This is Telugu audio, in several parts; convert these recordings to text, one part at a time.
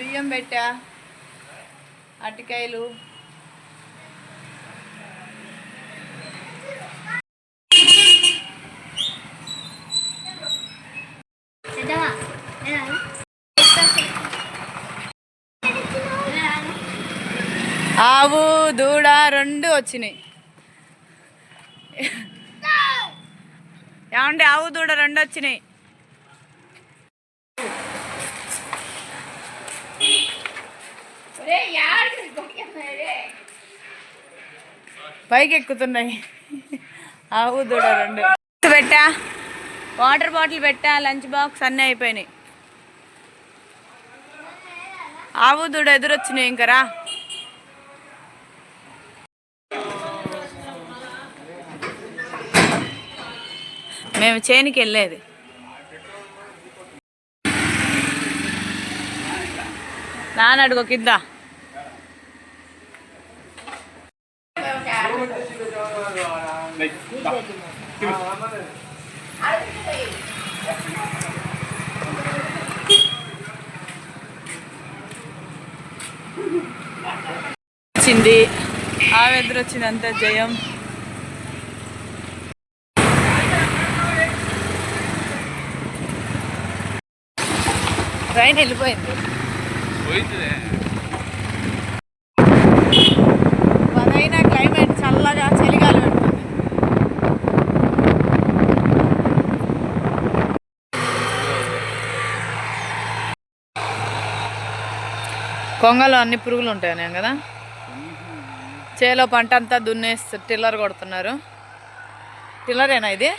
బియ్యం పెట్టా, అరటికాయలు, ఆవు దూడ 2 వచ్చినాయి. ఏమంటే ఆవు దూడ 2 వచ్చినాయి. పైకి ఎక్కుతున్నాయి. ఆవు దూడ 2 పెట్టా, వాటర్ బాటిల్ పెట్టా, లంచ్ బాక్స్ అన్నీ అయిపోయినాయి. ఆవు దూడ ఎదురొచ్చినాయి. ఇంకరా మేము చేనికి వెళ్ళేది. నాన్న అడుగు కింద. వచ్చింది ఆవు ఎదురొచ్చింది. అంత జయం. ట్రైన్ వెళ్ళిపోయింది. పదైనా క్లైమేట్ చల్లగా చలిగాలి పెడుతుంది. కొంగలో అన్ని పురుగులు ఉంటాయి కదా. చేలో పంట అంతా దున్నేస్తారు, టిల్లర్ కొడుతున్నారు. టిల్లరేనా ఇది?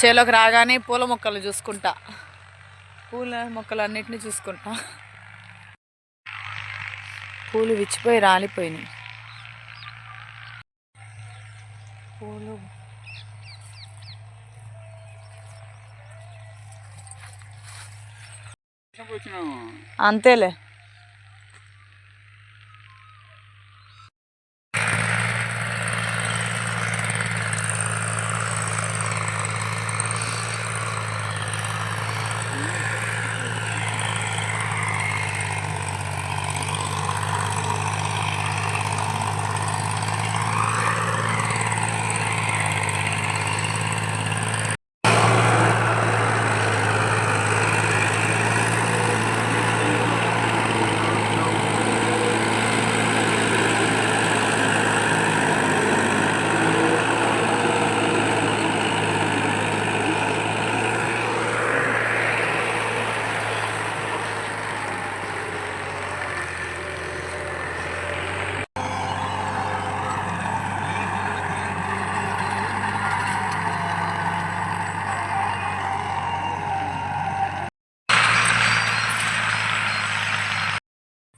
చేలోకి రాగానే పూల మొక్కలు చూసుకుంటా, పూల మొక్కలు అన్నిటినీ చూసుకుంటా. పూలు విచ్చిపోయి రాలిపోయినాయి. పూలు అంతేలే.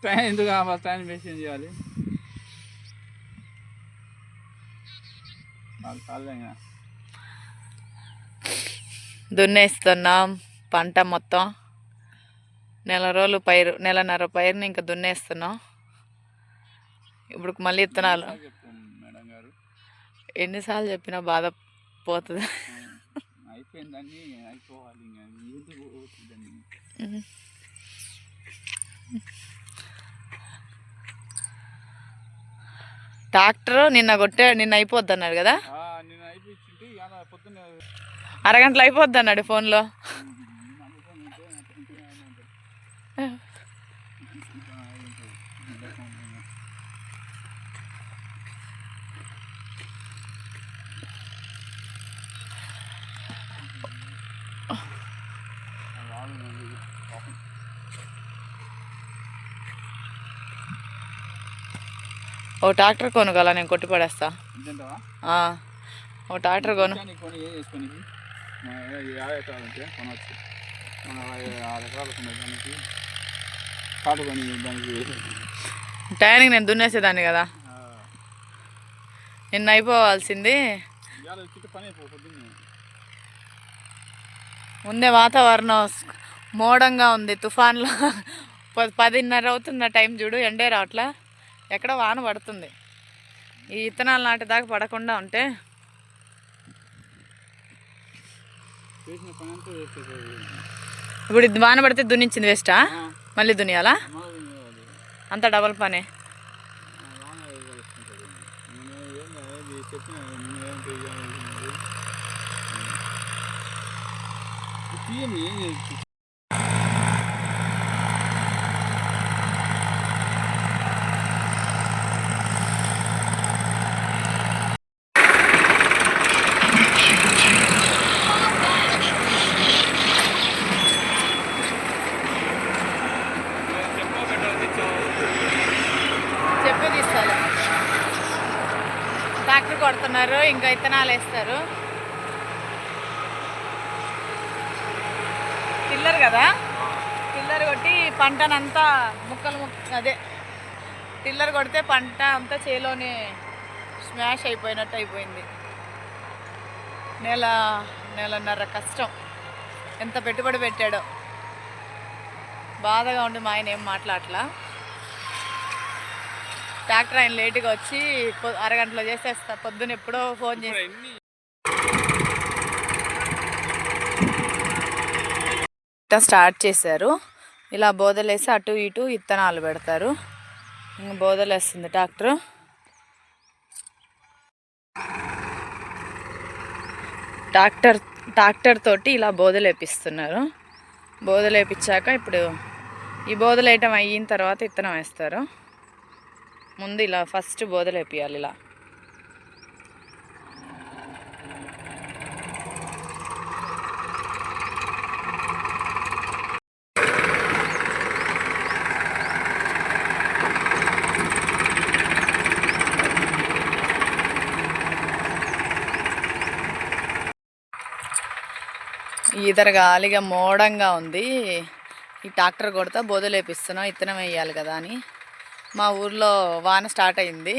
ట్రైన్ ఎందుకు కావాలి? ట్రైన్ మెషిన్ చేయాలి. దున్నేస్తున్నాం పంట మొత్తం. నెలన్నర పైరుని ఇంకా దున్నేస్తున్నాం. ఇప్పుడు మళ్ళీ ఇత్తనాలు. ఎన్నిసార్లు చెప్పినా బాధ పోతుంది. ట్రాక్టర్ నిన్న అయిపోద్ది అన్నాడు కదా. అరగంటలో అయిపోద్ది అన్నాడు ఫోన్లో. ఓ ట్రాక్టర్ కొనుగల, నేను కొట్టి పడేస్తా. ఓ ట్రాక్టర్ కొను. టైంకి నేను దున్నేసేదాన్ని కదా. నిన్న అయిపోవాల్సింది. ముందే వాతావరణం మోడంగా ఉంది, తుఫాన్లో. 10:30 అవుతుంది టైం చూడు, ఎండే రావట్లా. ఎక్కడ వాన పడుతుంది. ఈ విత్తనాలు నాటేదాకా పడకుండా ఉంటే ఇప్పుడు ఇది వాన పడితే దున్నించింది వేస్టా? మళ్ళీ దున్నియాలా? అంత డబల్ పనే. ట్రాక్టర్ కొడుతున్నారు, ఇంకా విత్తనాలు వేస్తారు. టిల్లర్ కదా, టిల్లర్ కొట్టి పంటనంతా అదే టిల్లర్ కొడితే పంట అంతా చేలోనే స్మాష్ అయిపోయినట్టు అయిపోయింది. నెలన్నర కష్టం, ఎంత పెట్టుబడి పెట్టాడో. బాధగా ఉండి మా ఆయన ఏం మాట్లాడలా. ట్రాక్టర్ ఆయన లేటుగా వచ్చి అరగంటలో చేసేస్తా. పొద్దున ఎప్పుడో ఫోన్ చేసి స్టార్ట్ చేశారు. ఇలా బోదలేసి అటు ఇటు విత్తనాలు పెడతారు. ఇంకా బోదలేస్తుంది ట్రాక్టర్. ట్రాక్టర్ తోటి ఇలా బోదలేపిస్తున్నారు. బోదలేపించాక ఇప్పుడు ఈ బోదలేయటం అయిన తర్వాత విత్తనం వేస్తారు. ముందు ఇలా ఫస్ట్ బోదలేపియాలి. ఇలా ఈదర గాలిగా మోడంగా ఉంది. ఈ ట్రాక్టర్ కొడతా బోదలేపిస్తున్నాం, విత్తనం వేయాలి కదా అని. మా ఊర్లో వాన స్టార్ట్ అయింది.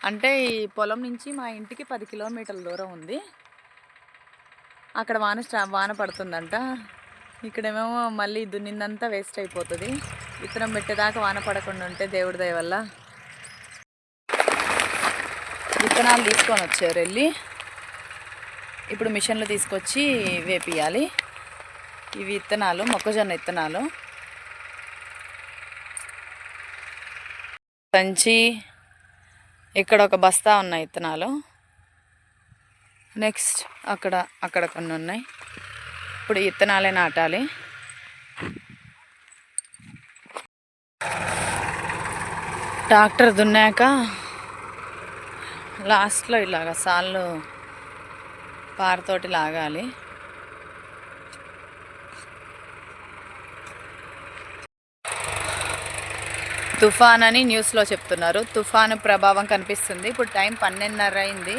అంటే ఈ పొలం నుంచి మా ఇంటికి 10 కిలోమీటర్ల దూరం ఉంది. అక్కడ వాన పడుతుందంట. ఇక్కడేమో మళ్ళీ దున్నిందంతా వేస్ట్ అయిపోతుంది. విత్తనం పెట్టేదాకా వాన పడకుండా ఉంటే దేవుడి దయ వల్ల విత్తనాలు తీసుకొని వచ్చారు వెళ్ళి. ఇప్పుడు మిషన్లు తీసుకొచ్చి వేపియాలి. ఇవి విత్తనాలు, మొక్కజొన్న విత్తనాలు. సంచి ఇక్కడ ఒక బస్తా ఉన్నాయి విత్తనాలు. నెక్స్ట్ అక్కడ కొన్ని ఉన్నాయి. ఇప్పుడు విత్తనాలే నాటాలి. ట్రాక్టర్ దున్నాక లాస్ట్లో ఇలాగ సాళ్ళు పారతోటి లాగాలి. తుఫాన్ అని న్యూస్లో చెప్తున్నారు. తుఫాను ప్రభావం కనిపిస్తుంది. ఇప్పుడు టైం 12:30 అయింది.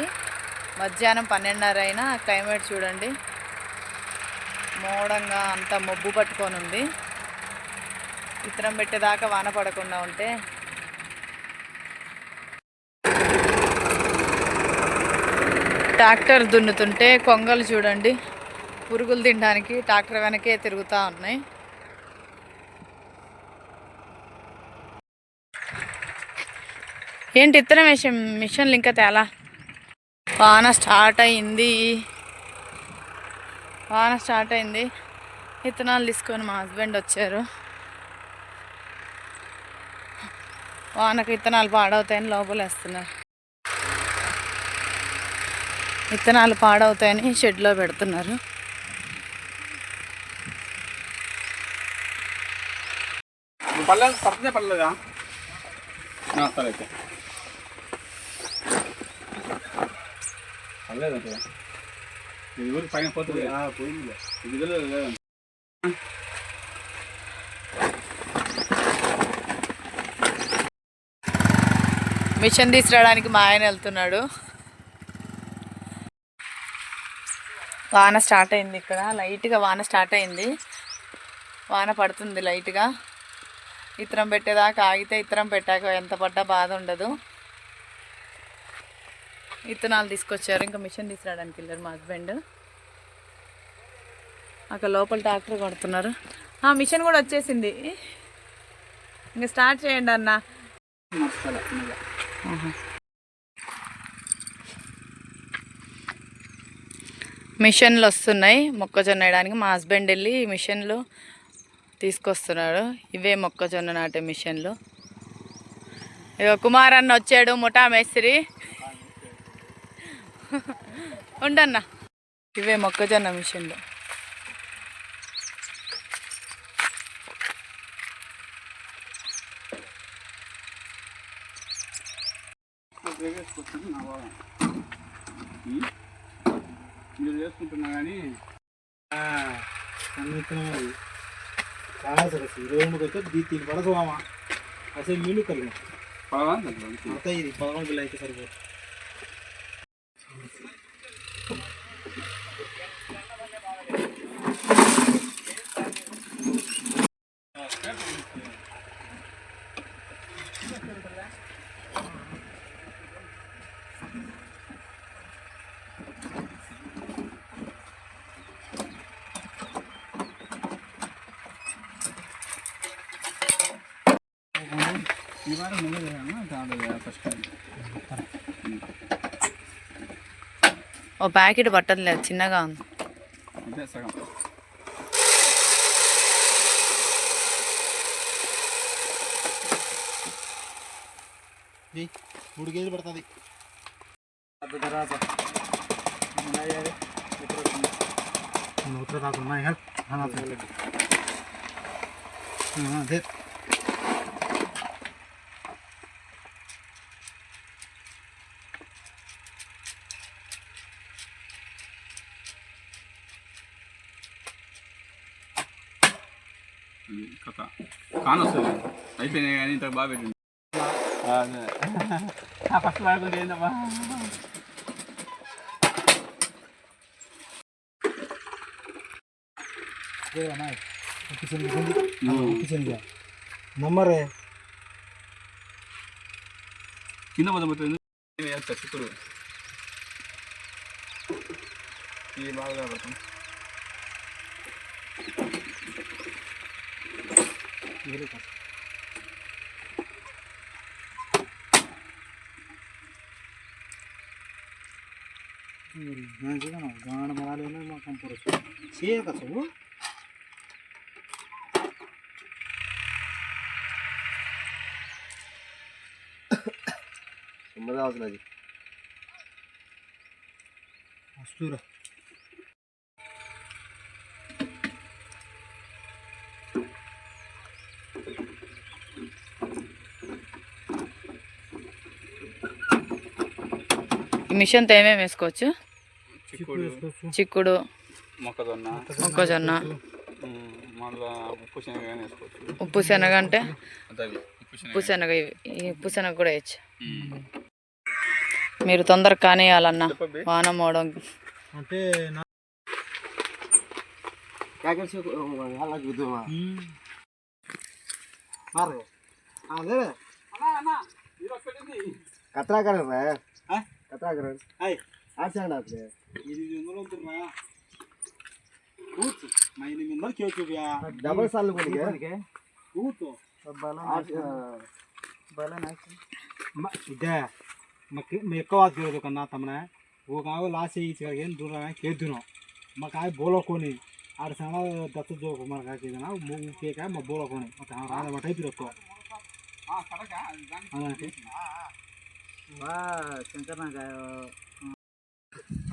మధ్యాహ్నం 12:30 అయినా క్లైమేట్ చూడండి, మోడంగా అంతా మబ్బు పట్టుకొని ఉంది. విత్తనం పెట్టేదాకా వాన పడకుండా ఉంటే ట్రాక్టర్ దున్నుతుంటే కొంగలు చూడండి పురుగులు తినడానికి ట్రాక్టర్ వెనకే తిరుగుతూ ఉన్నాయి. ఏంటి ఇత్తనం వేసే మిషన్లు ఇంకా తేలా? వాన స్టార్ట్ అయింది. విత్తనాలు తీసుకొని మా హస్బెండ్ వచ్చారు. వానకు విత్తనాలు పాడవుతాయని లోపలేస్తున్నారు. విత్తనాలు పాడవుతాయని షెడ్లో పెడుతున్నారు. పర్లేదా? పైన పోతుంది. మిషన్ తీసుకురావడానికి మా ఆయన వెళ్తున్నాడు. వాన స్టార్ట్ అయింది. ఇక్కడ లైట్గా వాన స్టార్ట్ అయింది. వాన పడుతుంది లైట్గా. ఇత్తనం పెట్టేదాకా ఆగితే ఇత్తనం పెట్టాక ఎంత పడ్డా బాధ ఉండదు. విత్తనాలు తీసుకొచ్చారు. ఇంకా మిషన్ తీసుకురావడానికి వెళ్ళారు మా హస్బెండ్. అక్కడ లోపల ట్రాక్టర్ కొడుతున్నారు. మిషన్ కూడా వచ్చేసింది. ఇంకా స్టార్ట్ చేయండి అన్న. మిషన్లు వస్తున్నాయి మొక్కజొన్న వేయడానికి. మా హస్బెండ్ వెళ్ళి మిషన్లు తీసుకొస్తున్నాడు. ఇవే మొక్కజొన్న నాటే మిషన్లు. ఇక కుమార్ అన్న వచ్చాడు, ముఠా మేస్త్రి. ఉండన్న. ఇవే మొక్కజొన్న మిషన్లు. మీరు చేసుకుంటున్నా కానీ దీన్ని పడదామా అసలు మిల్లు కలిగి ఇది 11 బిల్లు అయితే సరిపోతుంది. ఈ వారం ముందు ఫస్ట్ ఓ ప్యాకెట్ పట్టలేదు, చిన్నగా ఉంది. అదే సగం. ఇది 3 కేజీలు పడుతుంది. ఉత్తర రాకుండా అదే కథ కానొస్తుంది అయిపోయినాయి కానీ ఇంత బాగా పెట్టింది. ఫస్ట్ వాడుకుంటే ఏందమ్మా నమ్మరే కింద మొదలుపోతుంది. చిక్కుడు ఇది బాగా పడుతుంది. गाण मराले में कंपोर छे का सब मजा आवला जी अस्तूरा మిషన్తో ఏమేమి వేసుకోవచ్చు? చిక్కుడు, మొక్కజొన్న, ఉప్పు శనగ. అంటే ఉప్పు శనగ, ఈ ఉప్పు శనగ కూడా వేయచ్చు. మీరు తొందరగా కానియాలన్నా వాన మోడం అంటే कतरा कर रहा है कतरा कर हाय आज आना आपने ये जो उतरना कूद महीने में मर क्यों चुका डबल साल बोल के कूद तो सब बाला ना इधर मैं एक बात करो तो करना तमने वो गाँव लास्ट ही करके दूर रहा है खेत दूर मकाई बोलो कोनी आठ साल दस जो मर का के ना मुंह के का मैं बोलो कोनी मतलब रात में टाइप रखो हाँ कड़का हाँ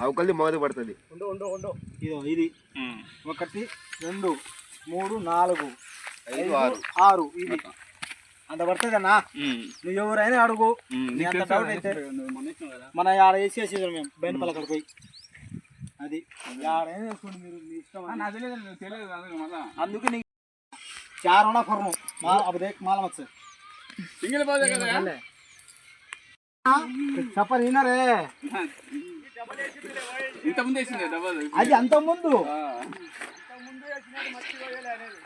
అవకల్లి మొదలు పడుతుంది. ఇది 1 2 3 4 5 6 ఇది అంత పడుతుందన్నా. నువ్వు ఎవరైనా అడుగు అంత డౌట్ అయితే మన ఆడ వేసేసి మేము బయట పలకడ పోయి అది ఆడైనా వేసుకోండి మీరు మీ ఇష్టం. అందుకే నీకు 4 होना फरनो अब देख माल मत से सिंगल बात है क्या చప్పర్ ఇనరే ఇంత ముందు వేసిందే డబల్ అది అంత ముందు వేసినట్టు మర్చిపోయాలి అనేది